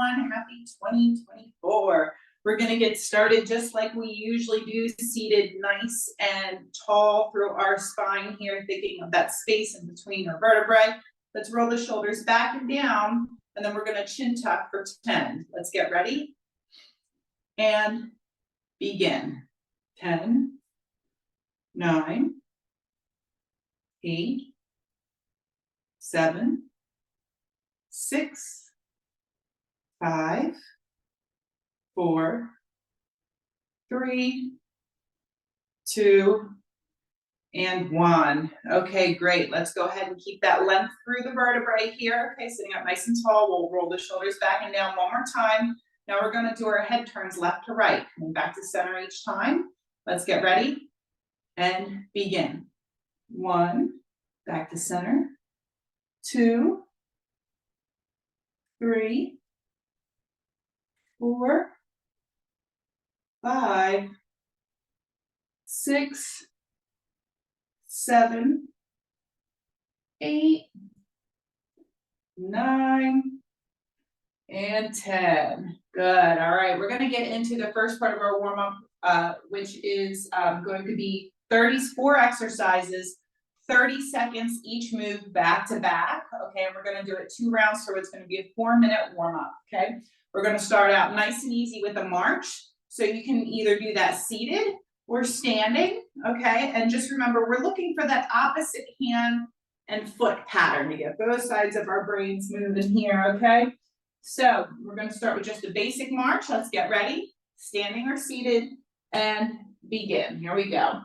everyone. Happy 2024. We're going to get started just like we usually do, seated nice and tall through our spine here, thinking of that space in between our vertebrae. Let's roll the shoulders back and down, and then we're going to chin tuck for 10. Let's get ready and begin. 10, 9, 8, 7, 6, 5, 4, 3, 2, and 1. Okay, great. Let's go ahead and keep that length through the vertebrae here. Okay, sitting up nice and tall. We'll roll the shoulders back and down one more time. Now we're going to do our head turns left to right, coming back to center each time. Let's get ready and begin. 1, back to center. 2, 3, 4, 5, 6, 7, 8, 9, and 10. Good. All right, we're going to get into the first part of our warm-up, which is going to be 34 exercises, 30 seconds each move back to back. Okay, and we're going to do it 2 rounds, so it's going to be a 4-minute warm-up. Okay, we're going to start out nice and easy with a march. So you can either do that seated or standing. Okay, and just remember, we're looking for that opposite hand and foot pattern to get both sides of our brains moving here. Okay, so we're going to start with just a basic march. Let's get ready, standing or seated, and begin. Here we go.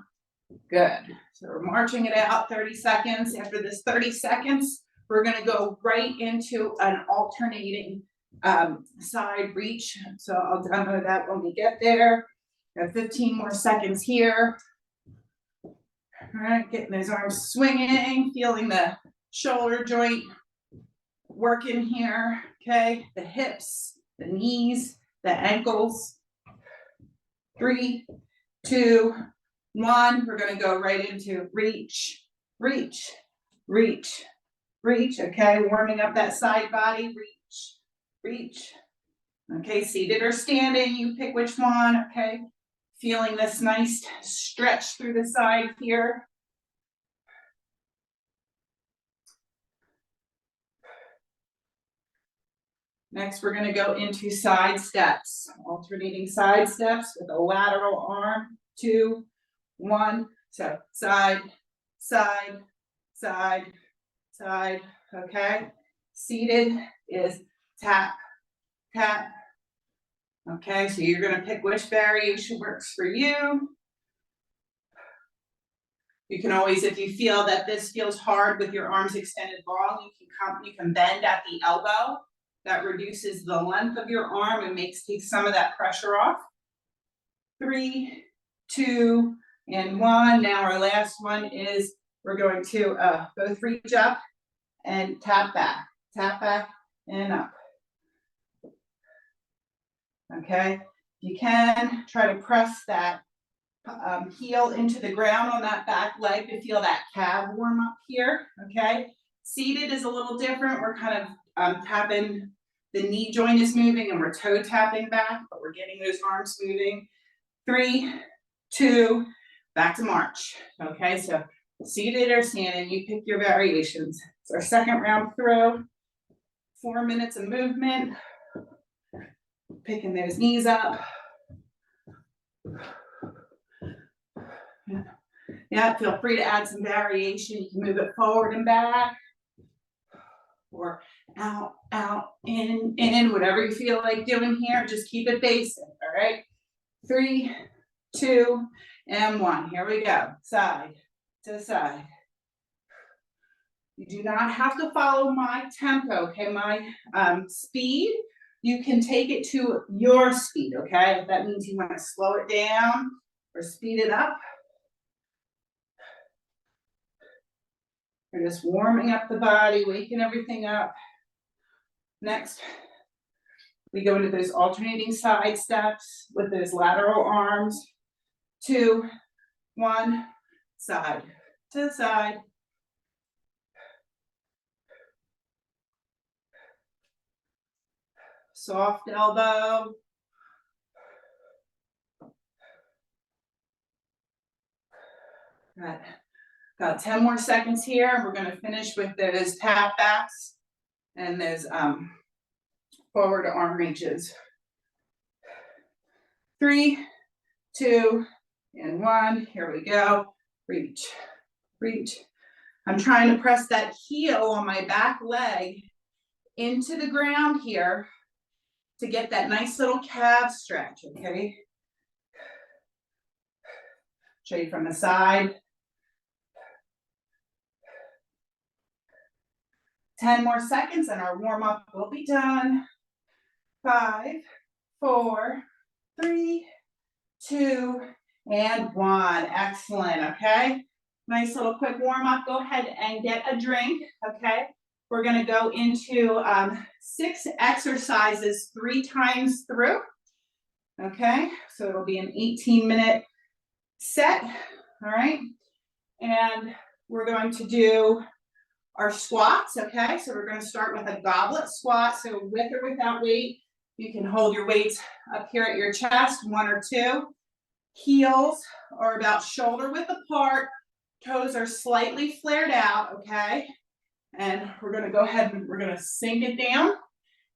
Good. So we're marching it out 30 seconds. After this 30 seconds, we're going to go right into an alternating side reach. So I'll demo that when we get there. Got 15 more seconds here. All right, getting those arms swinging, feeling the shoulder joint working here. Okay, the hips, the knees, the ankles. 3, 2, 1, we're going to go right into reach, reach, reach, reach. Okay, warming up that side body, reach, reach. Okay, seated or standing, you pick which one. Okay, feeling this nice stretch through the side here. Next, we're going to go into side steps, alternating side steps with a lateral arm. 2, 1, so side, side, side, side. Okay, seated is tap, tap. Okay, so you're going to pick which variation works for you. You can always, if you feel that this feels hard with your arms extended long, you can bend at the elbow. That reduces the length of your arm and takes some of that pressure off. 3, 2, and 1. Now our last one is we're going to both reach up and tap back, and up. Okay, you can try to press that heel into the ground on that back leg to feel that calf warm up here. Okay, seated is a little different. We're kind of tapping, the knee joint is moving and we're toe tapping back, but we're getting those arms moving. 3, 2, back to march. Okay, so seated or standing, you pick your variations. It's our second round through. 4 minutes of movement. Picking those knees up. Yeah, feel free to add some variation. You can move it forward and back, or out, out, in, whatever you feel like doing here. Just keep it basic, all right? 3, 2, and 1. Here we go. Side to side. You do not have to follow my tempo, okay? My speed. You can take it to your speed, okay? If that means you want to slow it down or speed it up. We're just warming up the body, waking everything up. Next, we go into those alternating side steps with those lateral arms. 2, 1, side to side. soft elbow. Good. Got 10 more seconds here, and we're gonna finish with those tap backs and those forward arm reaches. 3, 2, and 1, here we go. Reach, reach. I'm trying to press that heel on my back leg into the ground here to get that nice little calf stretch, okay? Show you from the side. 10 more seconds and our warm up will be done. 5, 4, 3, 2, and 1. Excellent, okay? Nice little quick warm up. Go ahead and get a drink, okay? We're gonna go into 6 exercises 3 times through, okay? So it'll be an 18-minute set, all right? And we're going to do our squats, okay? So we're gonna start with a goblet squat. So with or without weight, you can hold your weights up here at your chest, 1 or 2. Heels are about shoulder width apart. Toes are slightly flared out, okay? And we're gonna go ahead and we're gonna sink it down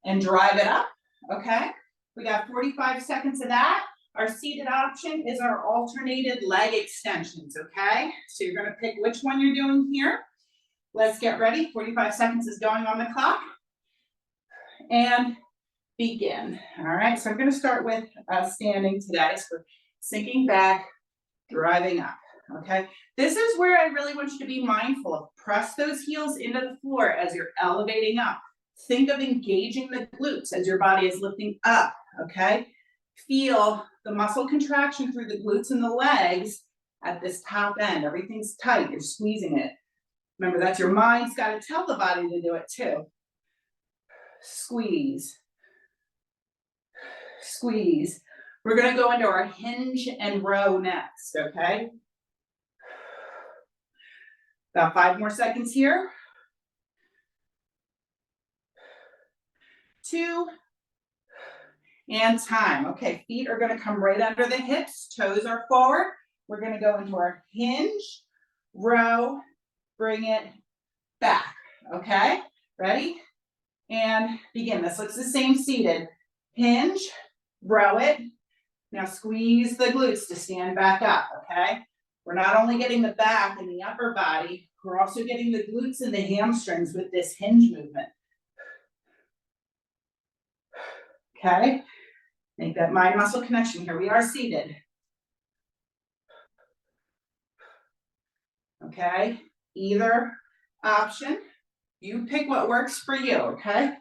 and drive it up, okay? We got 45 seconds of that. Our seated option is our alternated leg extensions, okay? So you're gonna pick which one you're doing here. Let's get ready. 45 seconds is going on the clock. And begin. All right, so I'm gonna start with standing today. So we're sinking back, driving up, okay? This is where I really want you to be mindful of. Press those heels into the floor as you're elevating up. Think of engaging the glutes as your body is lifting up, okay? Feel the muscle contraction through the glutes and the legs at this top end. Everything's tight, you're squeezing it. Remember, that's your mind's got to tell the body to do it too. Squeeze. Squeeze. We're going to go into our hinge and row next, okay? About 5 more seconds here. 2, and time. Okay, feet are going to come right under the hips, toes are forward. We're going to go into our hinge, row, bring it back, okay? Ready? And begin. This looks the same seated. Hinge, row it. Now squeeze the glutes to stand back up, okay? We're not only getting the back and the upper body, we're also getting the glutes and the hamstrings with this hinge movement. Okay? Make that mind muscle connection. Here we are seated. Okay? Either option. You pick what works for you, okay?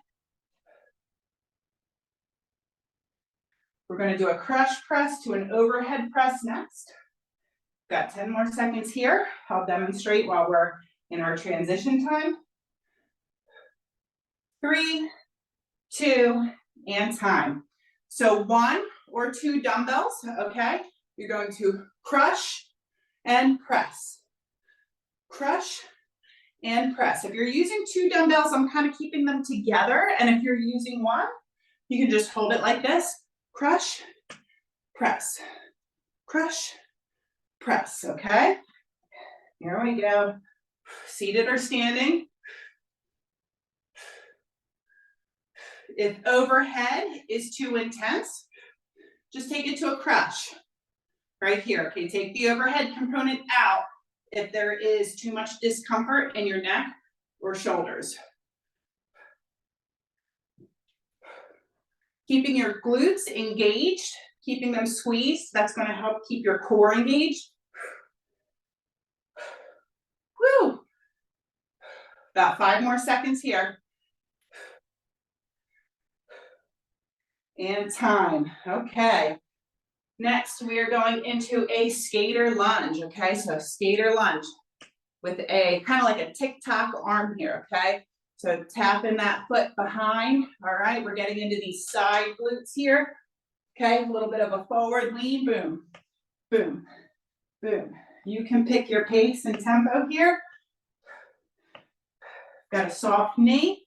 We're going to do a crush press to an overhead press next. Got 10 more seconds here. I'll demonstrate while we're in our transition time. 3, 2, and time. So 1 or 2 dumbbells, okay? You're going to crush and press. Crush and press. If you're using 2 dumbbells, I'm kind of keeping them together. And if you're using 1, you can just hold it like this. Crush, press, crush, press, okay? Here we go. Seated or standing. If overhead is too intense, just take it to a crush right here. Okay, take the overhead component out if there is too much discomfort in your neck or shoulders. Keeping your glutes engaged, keeping them squeezed, that's going to help keep your core engaged. Woo! About 5 more seconds here. And time. Okay. Next, we are going into a skater lunge. Okay, so skater lunge with a kind of like a tick-tock arm here. Okay, so tapping that foot behind. All right, we're getting into these side glutes here. Okay, a little bit of a forward lean. Boom, boom, boom. You can pick your pace and tempo here. Got a soft knee.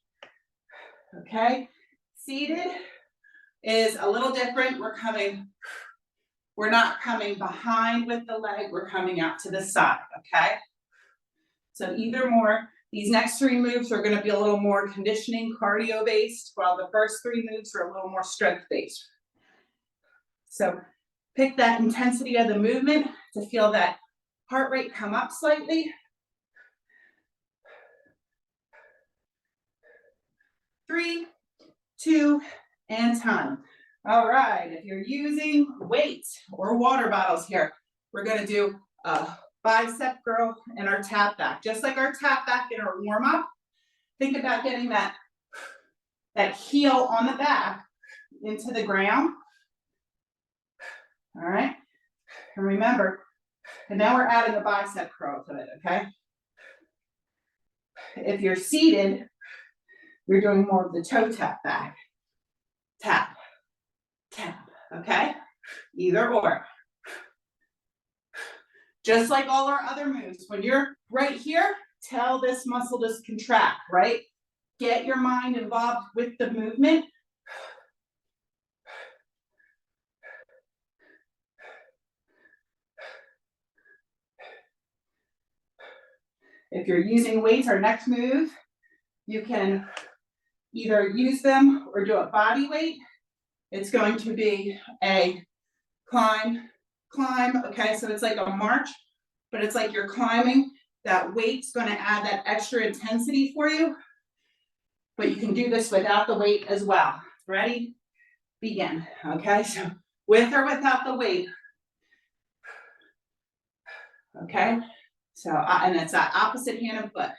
Okay, seated is a little different. We're not coming behind with the leg, we're coming out to the side, okay? So either more. These next 3 moves are gonna be a little more conditioning, cardio-based, while the first 3 moves are a little more strength-based. So pick that intensity of the movement to feel that heart rate come up slightly. 3, 2, and time. All right, if you're using weights or water bottles here, we're gonna do a bicep curl and our tap back. Just like our tap back in our warm up, think about getting that heel on the back into the ground. All right, and remember, and now we're adding a bicep curl to it, okay? If you're seated, you're doing more of the toe tap back. Tap, tap, okay? Either or. Just like all our other moves, when you're right here, tell this muscle to contract, right? Get your mind involved with the movement. If you're using weights, our next move, you can either use them or do a body weight. It's going to be a climb, okay? So it's like a march, but it's like you're climbing. That weight's gonna add that extra intensity for you, but you can do this without the weight as well. Ready? Begin, okay? So with or without the weight. Okay? So, and it's that opposite hand and foot.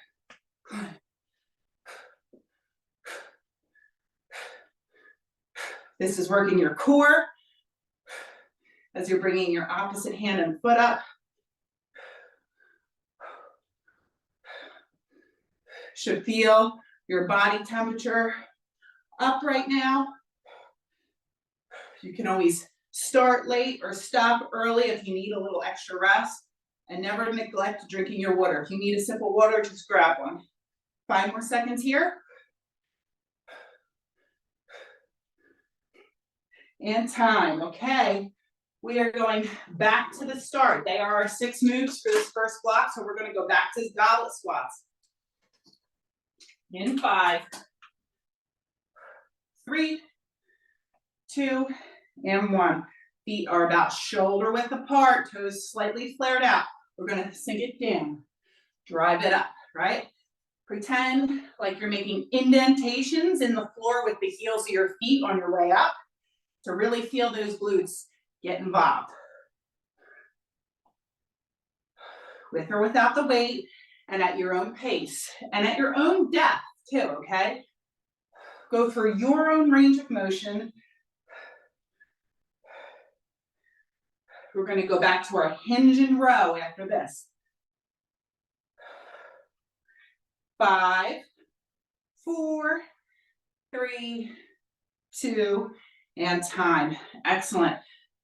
This is working your core as you're bringing your opposite hand and foot up. Should feel your body temperature up right now. You can always start late or stop early if you need a little extra rest, and never neglect drinking your water. If you need a sip of water, just grab one. 5 more seconds here. And time, okay. We are going back to the start. They are our 6 moves for this first block, so we're gonna go back to goblet squats. In 5, 3, 2, and 1. Feet are about shoulder width apart, toes slightly flared out. We're gonna sink it down, drive it up, right? Pretend like you're making indentations in the floor with the heels of your feet on your way up to really feel those glutes get involved. With or without the weight, and at your own pace, and at your own depth too, okay? Go for your own range of motion. We're gonna go back to our hinge and row after this. 5, 4, 3, 2, and time. Excellent.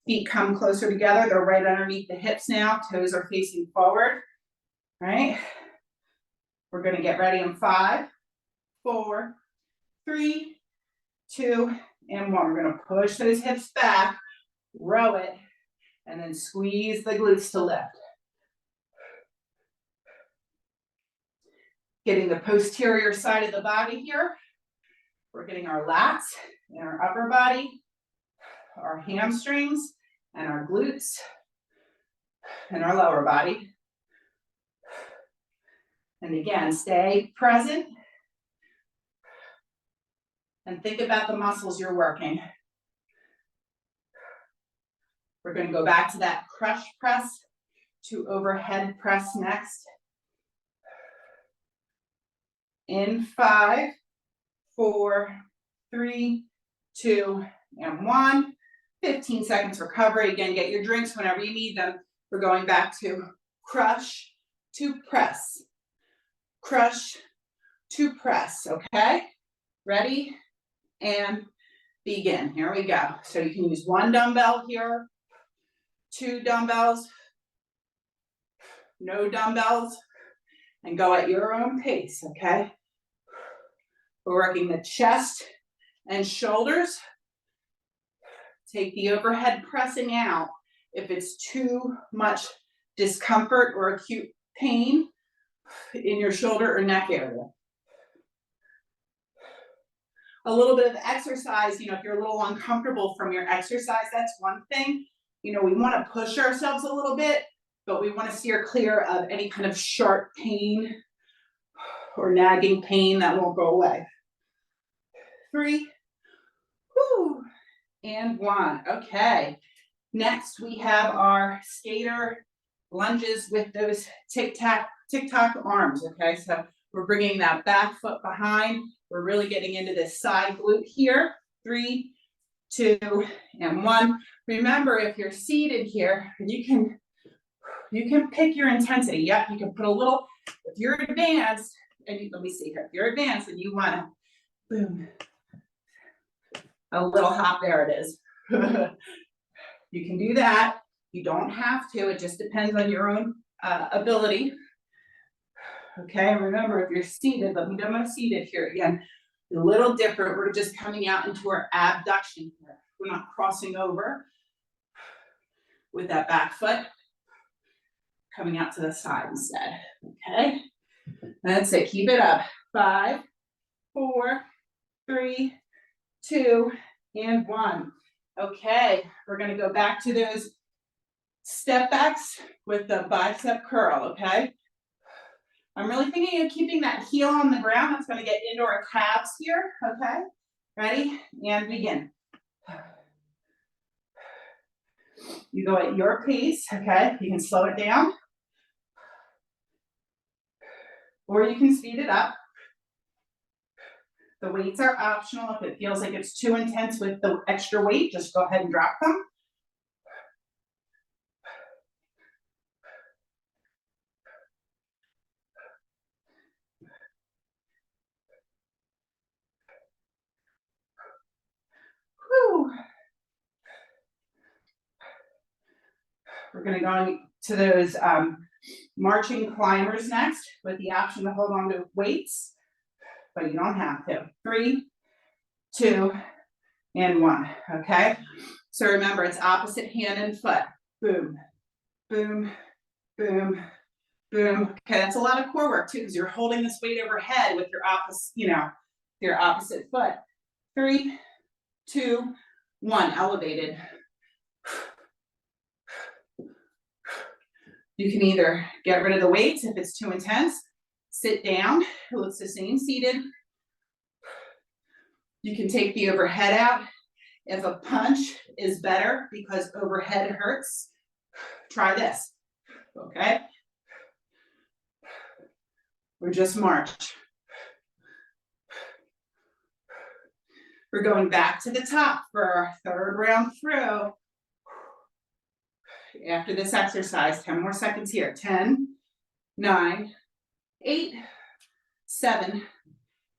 Feet come closer together. They're right underneath the hips now. Toes are facing forward. All right. We're gonna get ready in 5, 4, 3, 2, and 1. We're gonna push those hips back, row it, and then squeeze the glutes to lift. Getting the posterior side of the body here. We're getting our lats and our upper body, our hamstrings and our glutes, and our lower body. And again, stay present and think about the muscles you're working. We're going to go back to that crush press to overhead press next. In 5, 4, 3, 2, and 1. 15 seconds recovery. Again, get your drinks whenever you need them. We're going back to crush to press. Crush to press, okay? Ready? And begin. Here we go. So you can use 1 dumbbell here, 2 dumbbells, no dumbbells, and go at your own pace, okay? We're working the chest and shoulders. take the overhead pressing out if it's too much discomfort or acute pain in your shoulder or neck area. A little bit of exercise, if you're a little uncomfortable from your exercise, that's one thing. We want to push ourselves a little bit, but we want to steer clear of any kind of sharp pain or nagging pain that won't go away. 3, whoo, and 1. Okay. Next, we have our skater lunges with those tic-tac arms. Okay, so we're bringing that back foot behind. We're really getting into this side glute here. 3, 2, and 1. Remember, if you're seated here, you can pick your intensity. Yep, you can put a little. If you're advanced, let me see here. If you're advanced and you want to, boom, a little hop. There it is. You can do that. You don't have to. It just depends on your own ability. Okay, remember, if you're seated, let me know I'm seated here again. A little different. We're just coming out into our abduction here. We're not crossing over with that back foot. Coming out to the side instead. Okay, that's it. Keep it up. 5, 4, 3, 2, and 1. Okay, we're going to go back to those step backs with the bicep curl. Okay, I'm really thinking of keeping that heel on the ground. That's going to get into our calves here. Okay, ready? And begin. You go at your pace. Okay, you can slow it down, or you can speed it up. The weights are optional. If it feels like it's too intense with the extra weight, just go ahead and drop them. Whew. We're going to go to those marching climbers next with the option to hold on to weights, but you don't have to. 3, 2, and 1. Okay, so remember, it's opposite hand and foot. Boom, boom, boom, boom. Okay, that's a lot of core work too, because you're holding this weight overhead with your opposite foot. 3, 2, 1. Elevated. You can either get rid of the weights if it's too intense, sit down, it looks the same seated. You can take the overhead out. If a punch is better because overhead hurts, try this, okay? Or just march. We're going back to the top for our 3rd round through. After this exercise, 10 more seconds here. 10, 9, 8, 7,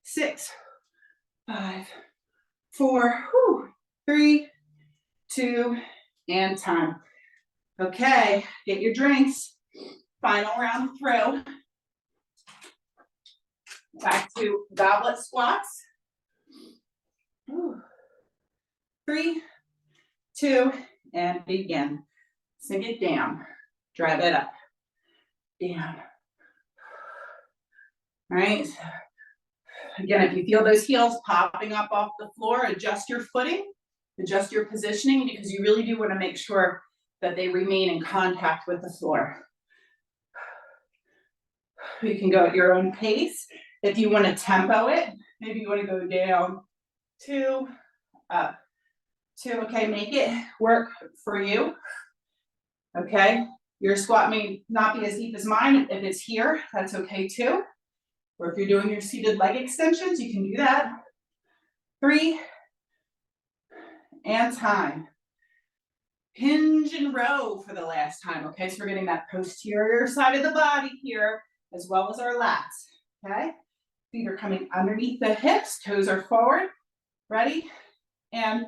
6, 5, 4, 3, 2, and time. Okay, get your drinks. Final round through. Back to goblet squats. 3, 2, and begin. Sink it down. Drive it up. Down. All right. Again, if you feel those heels popping up off the floor, adjust your footing, adjust your positioning, because you really do want to make sure that they remain in contact with the floor. You can go at your own pace. If you want to tempo it, maybe you want to go down, 2, up, 2. Okay, make it work for you. Okay, your squat may not be as deep as mine. If it's here, that's okay too. Or if you're doing your seated leg extensions, you can do that. 3, and time. Hinge and row for the last time. Okay, so we're getting that posterior side of the body here, as well as our lats. Okay, feet are coming underneath the hips, toes are forward. Ready? And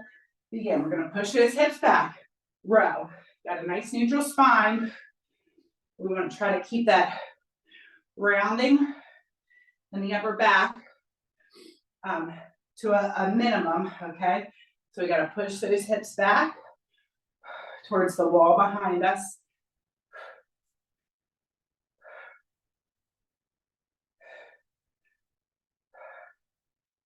begin. We're going to push those hips back. Row. Got a nice neutral spine. We want to try to keep that rounding in the upper back to a minimum, okay? So we gotta push those hips back towards the wall behind us.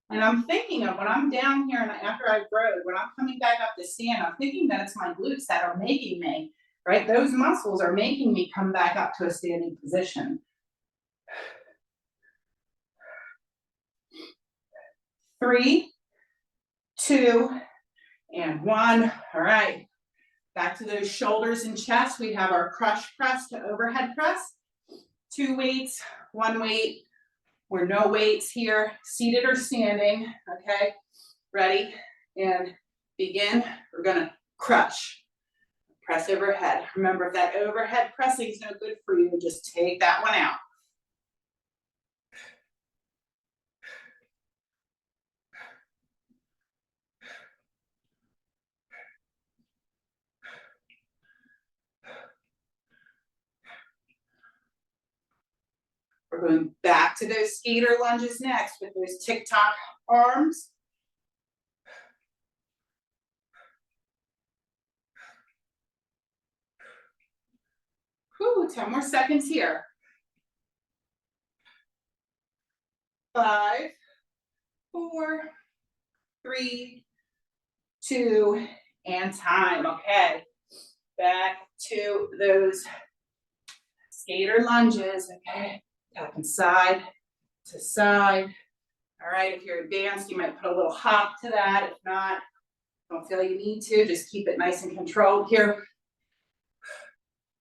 And I'm thinking of when I'm down here and after I've rode, when I'm coming back up to stand, I'm thinking that it's my glutes that are making me, right? Those muscles are making me come back up to a standing position. 3, 2, and 1. All right. Back to those shoulders and chest. We have our crush press to overhead press. 2 weights, 1 weight. We're no weights here, seated or standing, okay? Ready, and begin. We're gonna crush, press overhead. Remember, if that overhead pressing is no good for you, just take that one out. We're going back to those skater lunges next with those TikTok arms. Whew, 10 more seconds here. 5, 4, 3, 2, and time. Okay, back to those skater lunges. Okay, tapping side to side. All right, if you're advanced, you might put a little hop to that. If not, don't feel you need to. Just keep it nice and controlled here.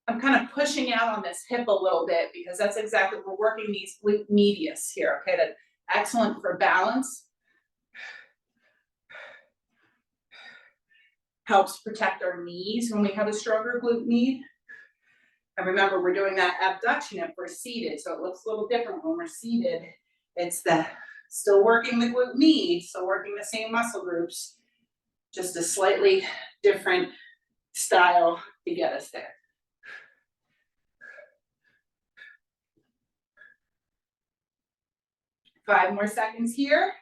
I'm kind of pushing out on this hip a little bit because that's exactly, we're working these glute medius here, okay? That's excellent for balance. Helps protect our knees when we have a stronger glute med. And remember, we're doing that abduction if we're seated, so it looks a little different when we're seated. It's the still working the glute med, still working the same muscle groups, just a slightly different style to get us there. 5 more seconds here,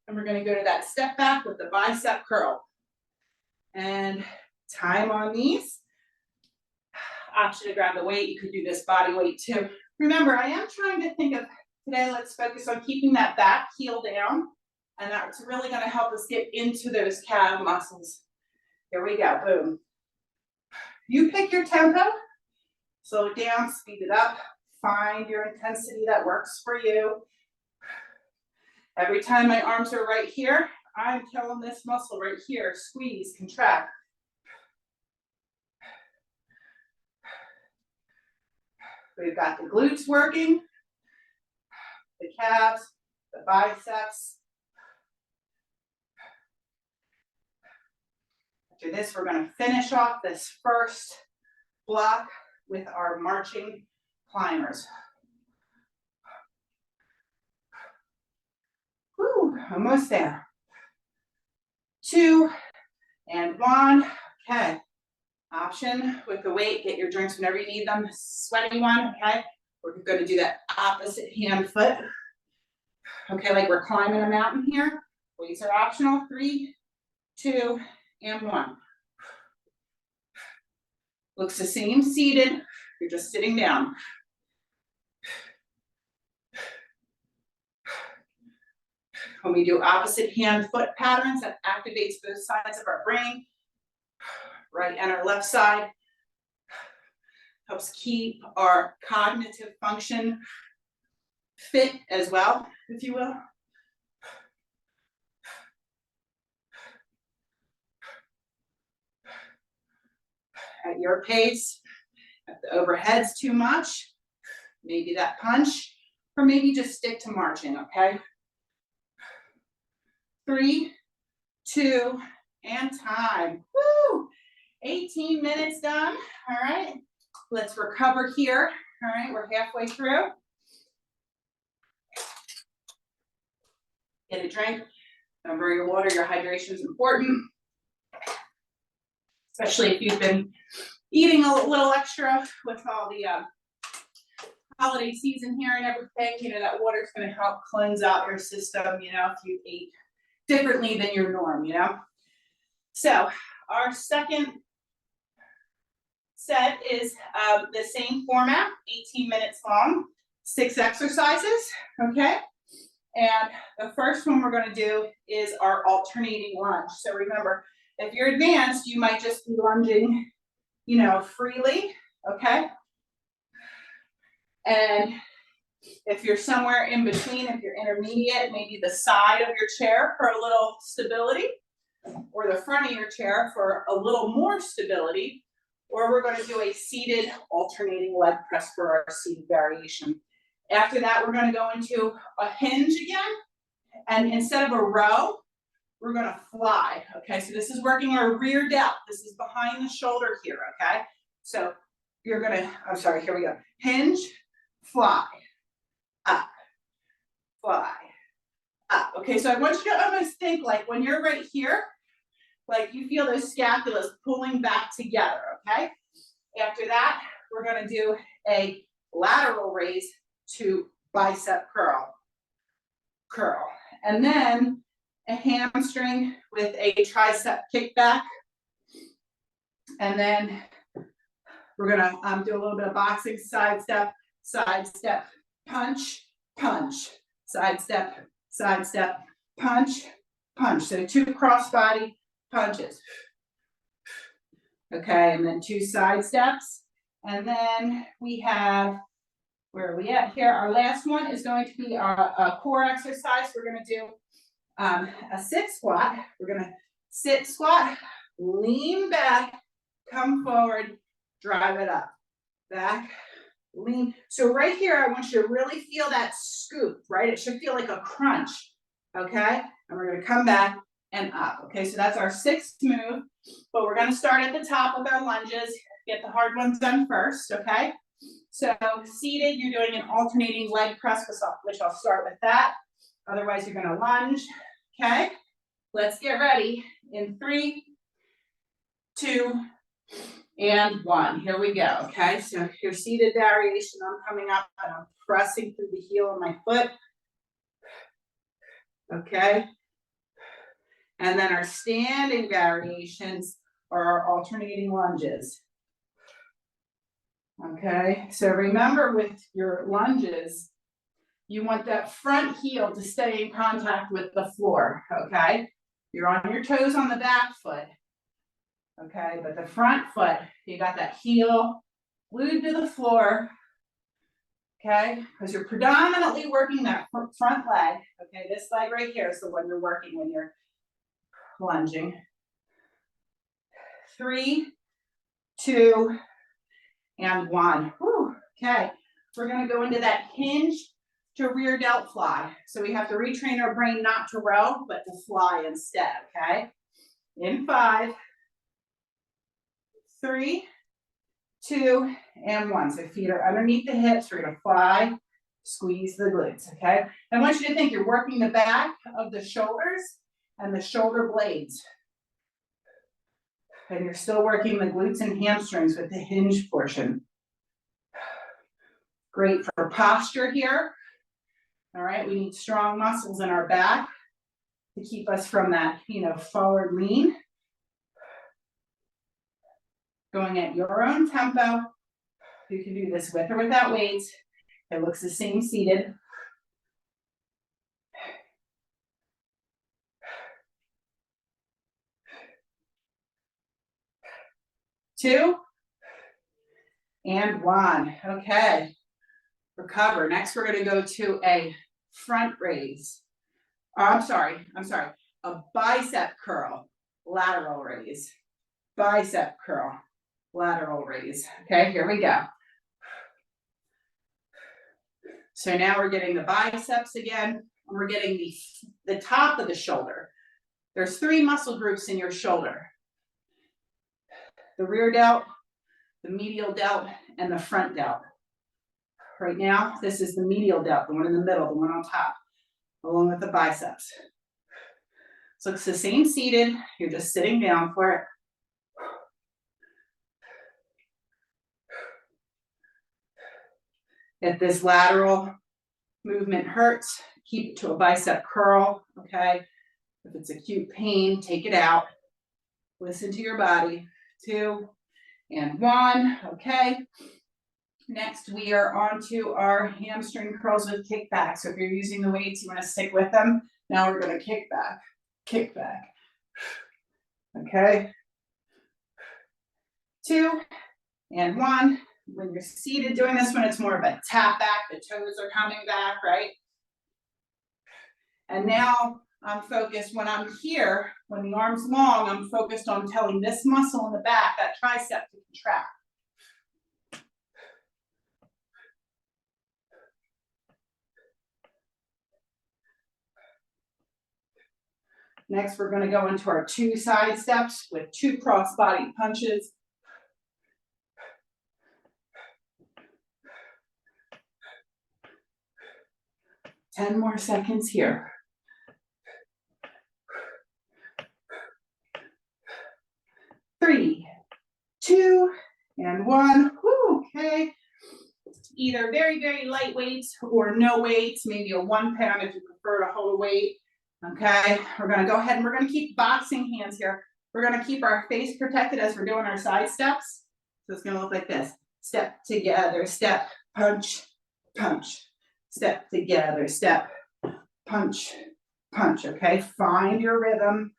and we're gonna go to that step back with the bicep curl. And time on these. Option to grab the weight, you could do this body weight too. Remember, I am trying to think of, today let's focus on keeping that back heel down, and that's really gonna help us get into those calf muscles. Here we go, boom. You pick your tempo, slow it down, speed it up, find your intensity that works for you. Every time my arms are right here, I'm telling this muscle right here, squeeze, contract. We've got the glutes working, the calves, the biceps. After this, we're going to finish off this first block with our marching climbers. Whew, almost there. 2 and 1. Okay. Option with the weight, get your drinks whenever you need them. Sweaty one, okay? We're going to do that opposite hand foot. Okay, like we're climbing a mountain here. Weights are optional. 3, 2, and 1. Looks the same seated. You're just sitting down. When we do opposite hand foot patterns, that activates both sides of our brain. Right and our left side. Helps keep our cognitive function fit as well, if you will. At your pace. If the overhead's too much, maybe that punch, or maybe just stick to marching, okay? 3, 2, and time. Woo! 18 minutes done. All right. Let's recover here. All right, we're halfway through. Get a drink. Remember your water, your hydration is important. Especially if you've been eating a little extra with all the holiday season here and everything. You know, that water is going to help cleanse out your system, you know, if you ate differently than your norm, you know. So our second set is the same format, 18 minutes long, 6 exercises, okay? And the first one we're gonna do is our alternating lunge. So remember, if you're advanced, you might just be lunging, you know, freely, okay? And if you're somewhere in between, if you're intermediate, maybe the side of your chair for a little stability, or the front of your chair for a little more stability, or we're gonna do a seated alternating leg press for our seated variation. After that, we're gonna go into a hinge again, and instead of a row, we're gonna fly, okay? So this is working our rear delt. This is behind the shoulder here, okay? So you're gonna, I'm sorry, here we go. Hinge, fly, up, fly, up. Okay, so I want you to almost think like when you're right here, like you feel those scapulas pulling back together, okay? After that, we're gonna do a lateral raise to bicep curl, curl. And then a hamstring with a tricep kickback. And then we're gonna do a little bit of boxing, sidestep, punch, punch, sidestep, punch, punch. So 2 crossbody punches. Okay, and then 2 side steps. And then we have, where are we at here? Our last one is going to be a core exercise. We're gonna do a sit squat. We're gonna sit squat, lean back, come forward, drive it up, back, lean. So right here, I want you to really feel that scoop, right? It should feel like a crunch, okay? And we're gonna come back and up, okay? So that's our 6th move, but we're gonna start at the top with our lunges, get the hard ones done first, okay? So seated, you're doing an alternating leg press, which I'll start with that. Otherwise, you're gonna lunge, okay? Let's get ready in 3, 2, and 1. Here we go, okay? So your seated variation, I'm coming up and I'm pressing through the heel of my foot, okay? And then our standing variations are our alternating lunges. Okay, so remember with your lunges, you want that front heel to stay in contact with the floor, okay? You're on your toes on the back foot, okay? But the front foot, you got that heel glued to the floor, okay? Because you're predominantly working that front leg, okay? This leg right here is the one you're working when you're lunging. 3, 2, and 1. Whew. Okay, we're gonna go into that hinge to rear delt fly. So we have to retrain our brain not to row, but to fly instead, okay? In 5, 3, 2, and 1. So feet are underneath the hips. We're gonna fly, squeeze the glutes, okay? I want you to think you're working the back of the shoulders and the shoulder blades. And you're still working the glutes and hamstrings with the hinge portion. Great for posture here. All right, we need strong muscles in our back to keep us from that, forward lean. Going at your own tempo. You can do this with or without weights. It looks the same seated. Two, and 1. Okay, recover. Next, we're gonna go to a front raise. Oh, I'm sorry, a bicep curl, lateral raise. Bicep curl, lateral raise. Okay, here we go. So now we're getting the biceps again, and we're getting the top of the shoulder. There's 3 muscle groups in your shoulder. The rear delt, the medial delt, and the front delt. Right now, this is the medial delt, the one in the middle, the one on top, along with the biceps. So it's the same seated, you're just sitting down for it. If this lateral movement hurts, keep it to a bicep curl, okay? If it's acute pain, take it out. Listen to your body. 2 and 1. Okay. Next, we are on to our hamstring curls with kickback. So if you're using the weights, you want to stick with them. Now we're going to kick back. Okay. 2 and 1. When you're seated doing this one, it's more of a tap back. The toes are coming back, right? And now I'm focused when I'm here, when the arm's long, I'm focused on telling this muscle in the back, that tricep, to contract. Next, we're going to go into our 2 side steps with 2 cross-body punches. Ten more seconds here. 3, 2, and 1. Whew, okay. Either very, very light weights or no weights, maybe a 1 pound if you prefer to hold a weight. Okay, we're gonna go ahead and we're gonna keep boxing hands here. We're gonna keep our face protected as we're doing our side steps. So it's gonna look like this. Step together, step, punch, punch. Step together, step, punch, punch. Okay, find your rhythm.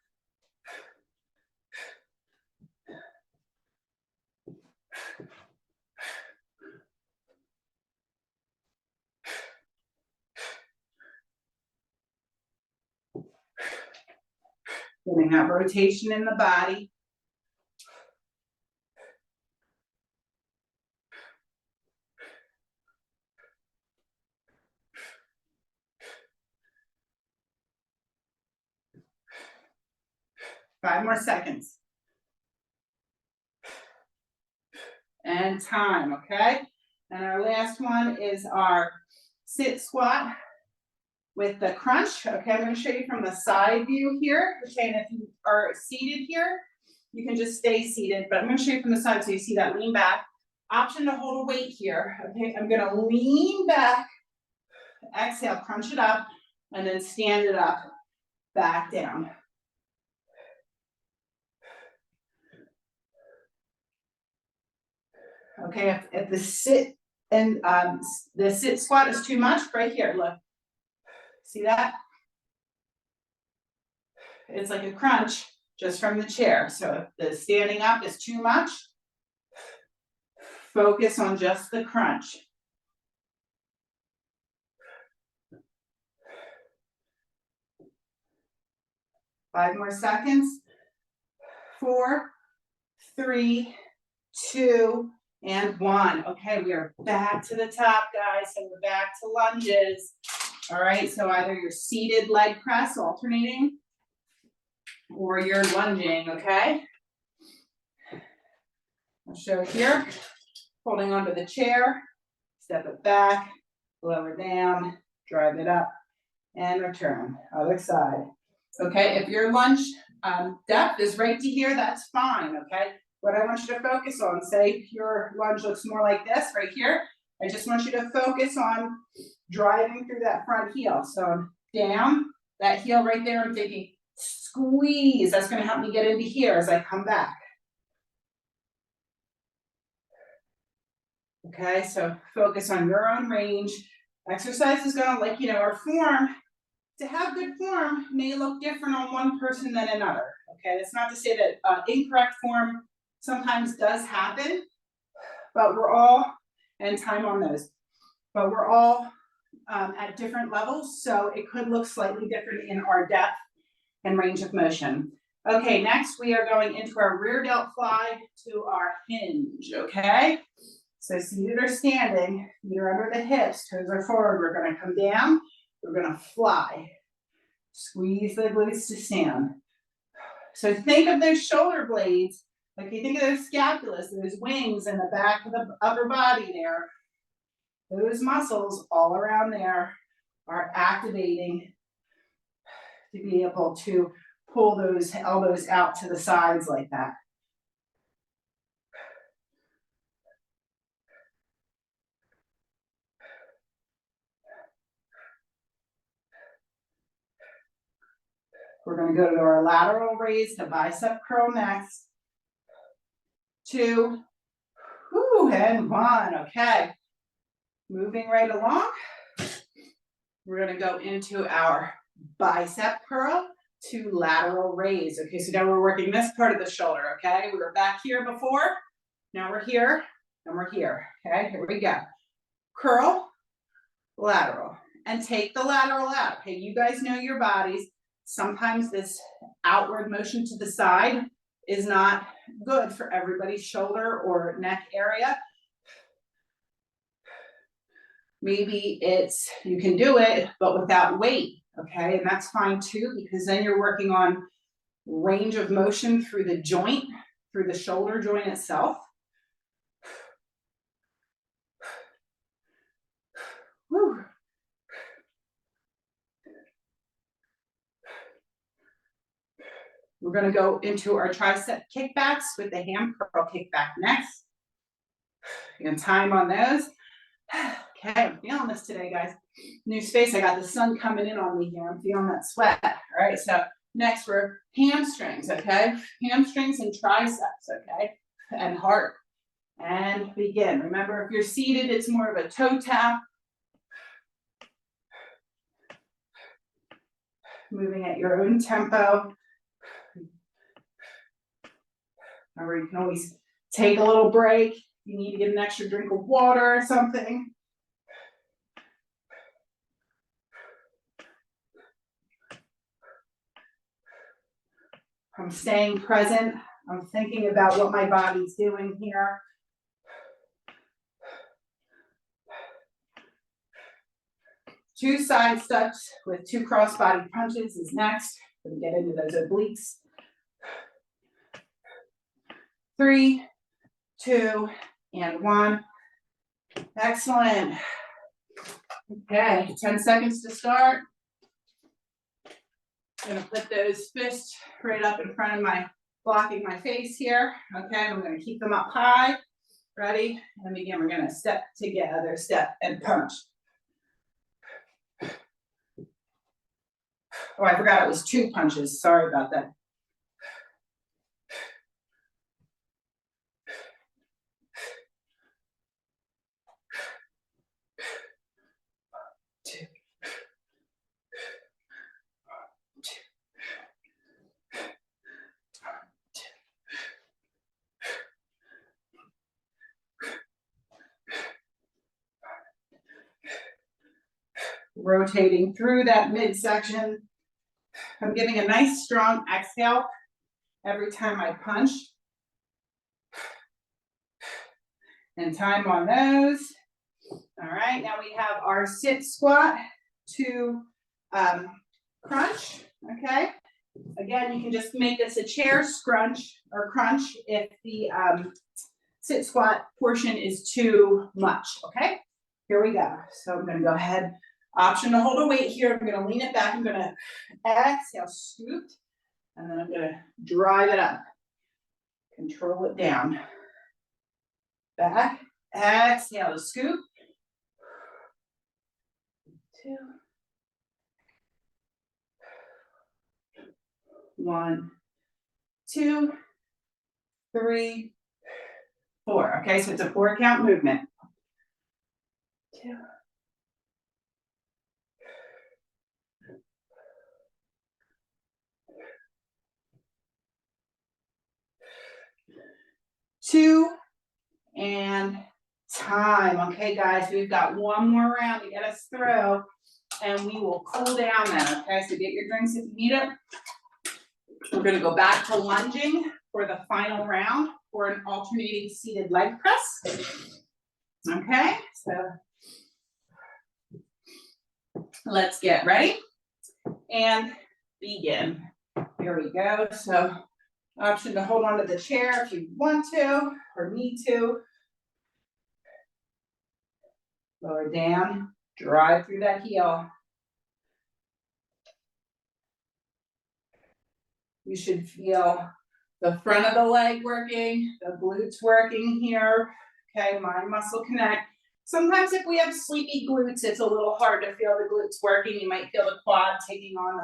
Getting that rotation in the body. Five more seconds. And time, okay? And our last one is our sit squat with the crunch. Okay, I'm going to show you from the side view here. Okay, and if you are seated here, you can just stay seated, but I'm going to show you from the side so you see that lean back. Option to hold a weight here. Okay, I'm going to lean back, exhale, crunch it up, and then stand it up, back down. Okay, if the sit and the sit squat is too much, right here, look. See that? It's like a crunch just from the chair. So if the standing up is too much, focus on just the crunch. Five more seconds. 4, 3, 2, and 1. Okay, we are back to the top, guys. So we're back to lunges. All right, so either you're seated leg press alternating or you're lunging, okay? I'll show here, holding onto the chair, step it back, lower down, drive it up, and return. Other side. Okay, if your lunge depth is right to here, that's fine, okay? What I want you to focus on, say your lunge looks more like this right here, I just want you to focus on driving through that front heel. So down, that heel right there, I'm thinking squeeze. That's going to help me get into here as I come back. Okay, so focus on your own range. Exercise is going to, like, our form, to have good form may look different on one person than another. Okay, that's not to say that incorrect form sometimes does happen, but we're all, and time on those, but we're all at different levels, so it could look slightly different in our depth and range of motion. Okay, next we are going into our rear delt fly to our hinge, okay? So seated or standing, feet are under the hips, toes are forward, we're gonna come down, we're gonna fly. Squeeze the glutes to stand. So think of those shoulder blades, like you think of those scapulas, those wings in the back of the upper body there. Those muscles all around there are activating to be able to pull those elbows out to the sides like that. We're gonna go to our lateral raise to bicep curl next. 2, and 1, okay. Moving right along. We're gonna go into our bicep curl to lateral raise. Okay, so now we're working this part of the shoulder, okay? We were back here before, now we're here, and we're here, okay? Here we go. Curl, lateral, and take the lateral out. Okay, you guys know your bodies. Sometimes this outward motion to the side is not good for everybody's shoulder or neck area. Maybe it's, you can do it, but without weight, okay? And that's fine too, because then you're working on range of motion through the joint, through the shoulder joint itself. Whew. We're gonna go into our tricep kickbacks with the ham curl kickback next. And time on those. Okay, I'm feeling this today, guys. New space, I got the sun coming in on me here. I'm feeling that sweat. All right, so next we're hamstrings, okay? Hamstrings and triceps, okay? And heart. And begin. Remember, if you're seated, it's more of a toe tap. Moving at your own tempo. Remember, you can always take a little break. You need to get an extra drink of water or something. I'm staying present. I'm thinking about what my body's doing here. Two side steps with 2 cross-body punches is next. We're gonna get into those obliques. 3, 2, and 1. Excellent. Okay, 10 seconds to start. I'm gonna put those fists right up in front of my, blocking my face here. Okay, I'm gonna keep them up high. Ready? And again, we're gonna step together, step and punch. Oh, I forgot it was 2 punches. Sorry about that. Rotating through that midsection. I'm giving a nice strong exhale every time I punch. And time on those. All right, now we have our sit squat to crunch, okay? Again, you can just make this a chair scrunch or crunch if the sit squat portion is too much, okay? Here we go. So I'm gonna go ahead. Option to hold a weight here. I'm gonna lean it back. I'm gonna exhale, scoop, and then I'm gonna drive it up. Control it down. Back, exhale to scoop. 2, 1, 2, 3, 4. Okay, so it's a 4 count movement. 2, 2, and time. Okay, guys, we've got 1 more round to get us through, and we will cool down then. Okay, so get your drinks if you need it. We're gonna go back to lunging for the final round for an alternating seated leg press. Okay, so let's get ready and begin. Here we go. So option to hold on to the chair if you want to or need to. Lower down, drive through that heel. You should feel the front of the leg working, the glutes working here. Okay, mind muscle connect. Sometimes if we have sleepy glutes, it's a little hard to feel the glutes working. You might feel the quad taking on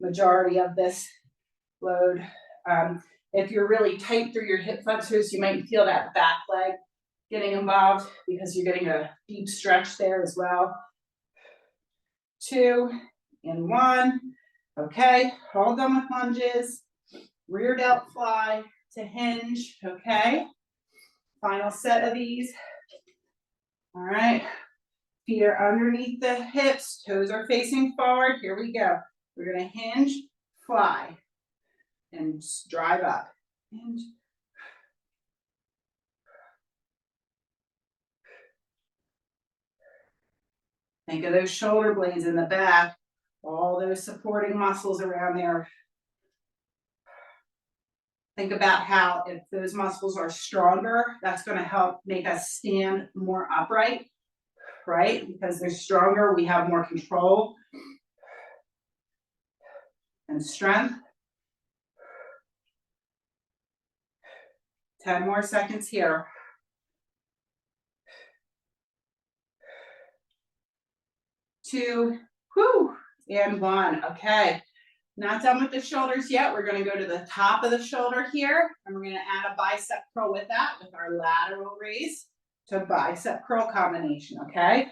majority of this load. If you're really tight through your hip flexors, you might feel that back leg getting involved because you're getting a deep stretch there as well. 2 and 1. Okay, all done with lunges. Rear delt fly to hinge. Okay, final set of these. All right, feet are underneath the hips, toes are facing forward. Here we go. We're gonna hinge, fly, and drive up. Hinge. Think of those shoulder blades in the back, all those supporting muscles around there. Think about how if those muscles are stronger, that's going to help make us stand more upright, right? Because they're stronger, we have more control and strength. 10 more seconds here. 2, whew, and 1. Okay, not done with the shoulders yet. We're going to go to the top of the shoulder here, and we're going to add a bicep curl with that, with our lateral raise to bicep curl combination, okay?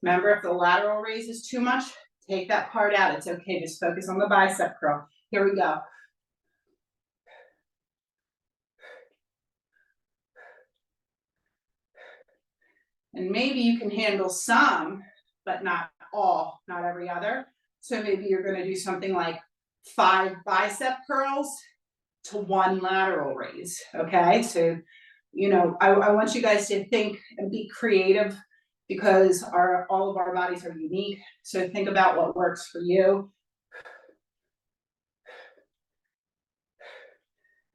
Remember, if the lateral raise is too much, take that part out. It's okay, just focus on the bicep curl. Here we go. And maybe you can handle some, but not all, not every other. So maybe you're going to do something like 5 bicep curls to 1 lateral raise, okay? So, you know, I want you guys to think and be creative because all of our bodies are unique. So think about what works for you.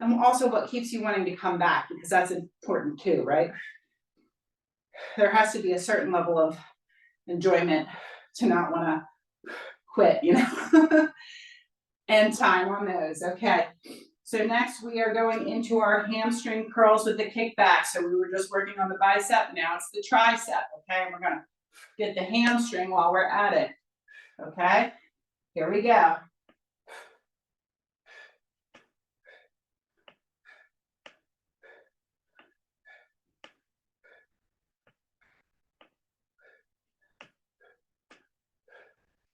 And also what keeps you wanting to come back, because that's important too, right? There has to be a certain level of enjoyment to not want to quit, you know? And time on those, okay. So next we are going into our hamstring curls with the kickback. So we were just working on the bicep, now it's the tricep, okay? And we're gonna get the hamstring while we're at it, okay? Here we go.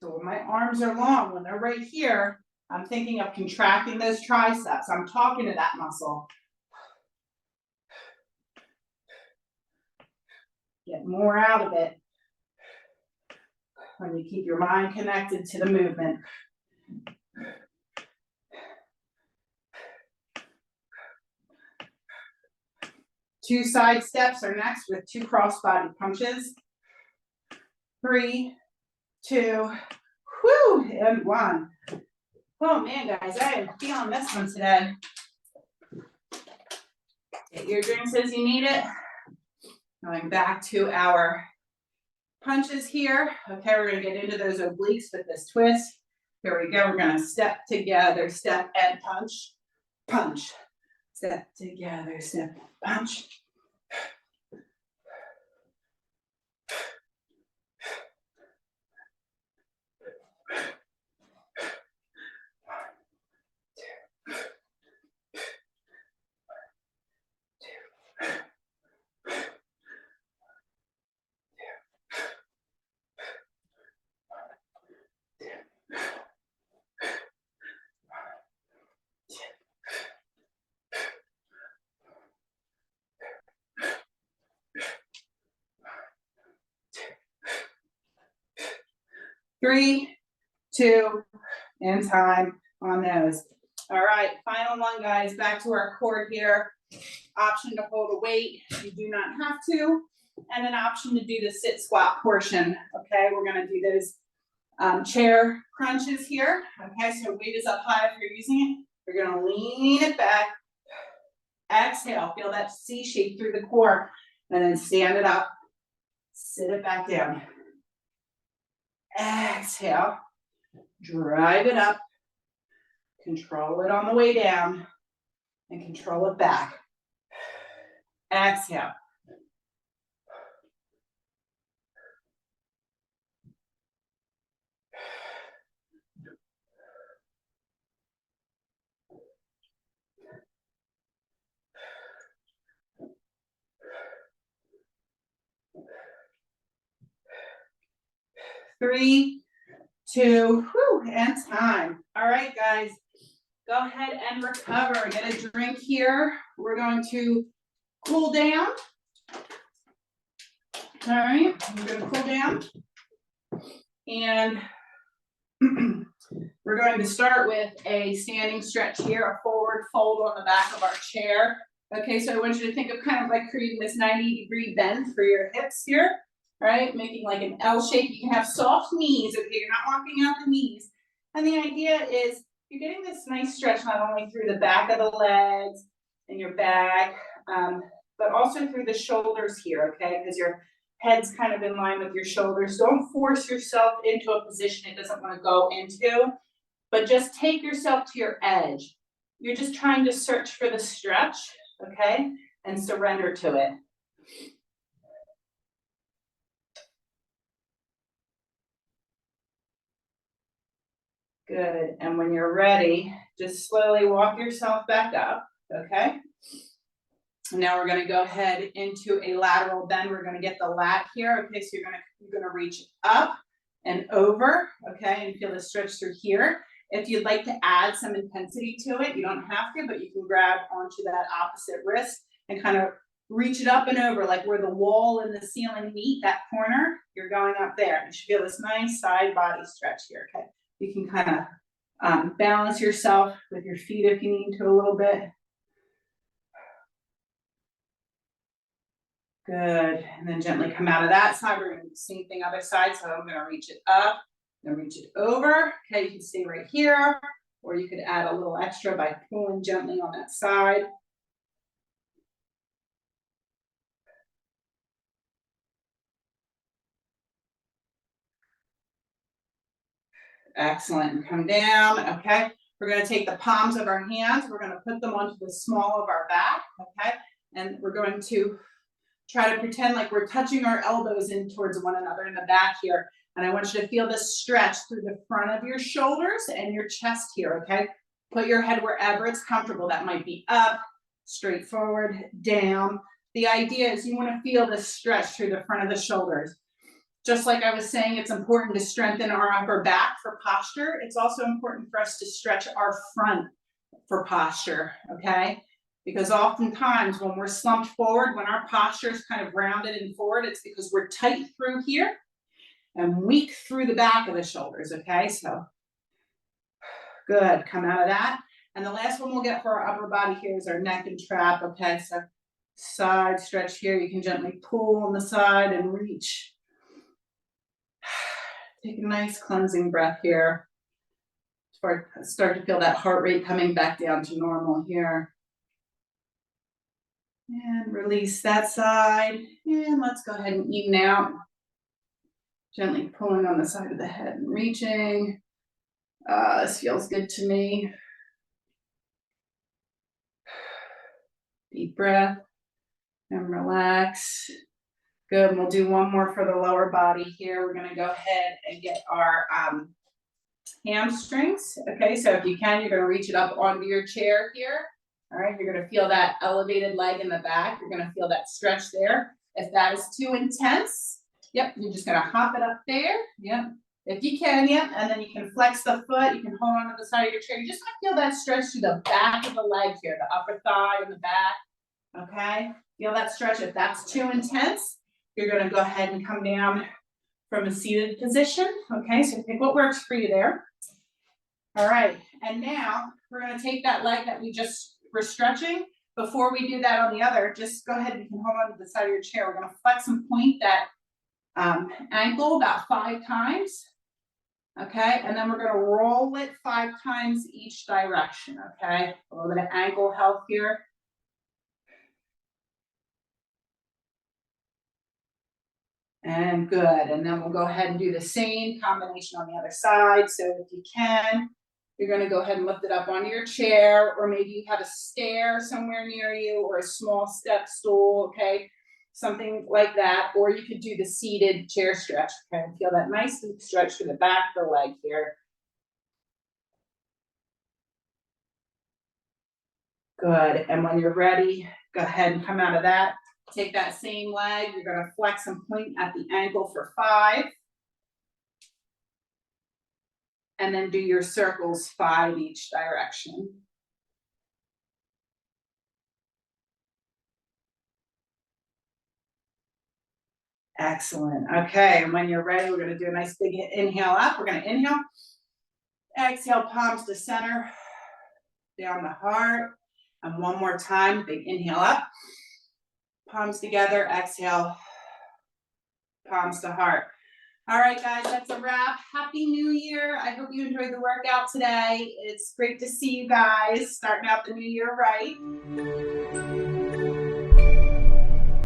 So when my arms are long, when they're right here, I'm thinking of contracting those triceps. I'm talking to that muscle. Get more out of it when you keep your mind connected to the movement. Two side steps are next with 2 cross-body punches. 3, 2, whoo, and 1. Oh man, guys, I am feeling this one today. Get your drinks as you need it. Going back to our punches here. Okay, we're gonna get into those obliques with this twist. Here we go, we're gonna step together, step and punch, punch. Step together, step, punch. Three, 2, and time on those. All right, final one, guys. Back to our core here. Option to hold a weight. You do not have to. And an option to do the sit squat portion. Okay, we're gonna do those chair crunches here. Okay, so weight is up high if you're using it. You're gonna lean it back. Exhale, feel that C shape through the core. And then stand it up. Sit it back down. Exhale, drive it up, control it on the way down, and control it back. Exhale. 3, 2, and time. All right, guys, go ahead and recover. Get a drink here. We're going to cool down. All right, we're going to cool down. And we're going to start with a standing stretch here, a forward fold on the back of our chair. Okay, so I want you to think of kind of like creating this 90-degree bend for your hips here, right? Making like an L shape. You can have soft knees, okay? You're not locking out the knees. And the idea is you're getting this nice stretch not only through the back of the legs and your back, but also through the shoulders here, okay? Because your head's kind of in line with your shoulders. Don't force yourself into a position it doesn't want to go into, but just take yourself to your edge. You're just trying to search for the stretch, okay? And surrender to it. Good, and when you're ready, just slowly walk yourself back up, okay? Now we're gonna go ahead into a lateral bend. We're gonna get the lat here, okay? So you're gonna reach up and over, okay? And feel the stretch through here. If you'd like to add some intensity to it, you don't have to, but you can grab onto that opposite wrist and kind of reach it up and over, like where the wall and the ceiling meet, that corner, you're going up there. You should feel this nice side body stretch here, okay? You can kind of balance yourself with your feet if you need to a little bit. Good, and then gently come out of that side. We're gonna do the same thing other side. So I'm gonna reach it up, I'm gonna reach it over. Okay, you can stay right here, or you could add a little extra by pulling gently on that side. Excellent, and come down, okay? We're gonna take the palms of our hands, we're gonna put them onto the small of our back, okay? And we're going to try to pretend like we're touching our elbows in towards one another in the back here. And I want you to feel this stretch through the front of your shoulders and your chest here, okay? Put your head wherever it's comfortable. That might be up, straight forward, down. The idea is you want to feel this stretch through the front of the shoulders. Just like I was saying, it's important to strengthen our upper back for posture. It's also important for us to stretch our front for posture, okay? Because oftentimes when we're slumped forward, when our posture is kind of rounded and forward, it's because we're tight through here and weak through the back of the shoulders, okay? So, good, come out of that. And the last one we'll get for our upper body here is our neck and trap, okay? So, side stretch here, you can gently pull on the side and reach. Take a nice cleansing breath here. Start to feel that heart rate coming back down to normal here. And release that side. And let's go ahead and even out. Gently pulling on the side of the head and reaching. This feels good to me. Deep breath and relax. Good, and we'll do one more for the lower body here. We're gonna go ahead and get our hamstrings. Okay, so if you can, you're gonna reach it up onto your chair here. All right, you're gonna feel that elevated leg in the back. You're gonna feel that stretch there. If that is too intense, yep, you're just gonna hop it up there. Yep, if you can, yep, and then you can flex the foot. You can hold on to the side of your chair. You just gonna feel that stretch through the back of the leg here, the upper thigh and the back. Okay, feel that stretch. If that's too intense, you're gonna go ahead and come down from a seated position. Okay, so pick what works for you there. All right, and now we're gonna take that leg that we just were stretching. Before we do that on the other, just go ahead and you can hold on to the side of your chair. We're gonna flex and point that ankle about 5 times. Okay, and then we're gonna roll it 5 times each direction, okay? A little bit of ankle health here. And good, and then we'll go ahead and do the same combination on the other side. So if you can, you're gonna go ahead and lift it up onto your chair, or maybe you have a stair somewhere near you, or a small step stool, okay? Something like that, or you could do the seated chair stretch, okay? Feel that nice deep stretch through the back of the leg here. Good, and when you're ready, go ahead and come out of that. Take that same leg, you're gonna flex and point at the ankle for 5. And then do your circles 5 each direction. Excellent. Okay, and when you're ready, we're gonna do a nice big inhale up. We're gonna inhale. Exhale, palms to center, down the heart. And one more time, big inhale up. Palms together, exhale, palms to heart. All right, guys, that's a wrap. Happy New Year. I hope you enjoyed the workout today. It's great to see you guys starting out the new year right.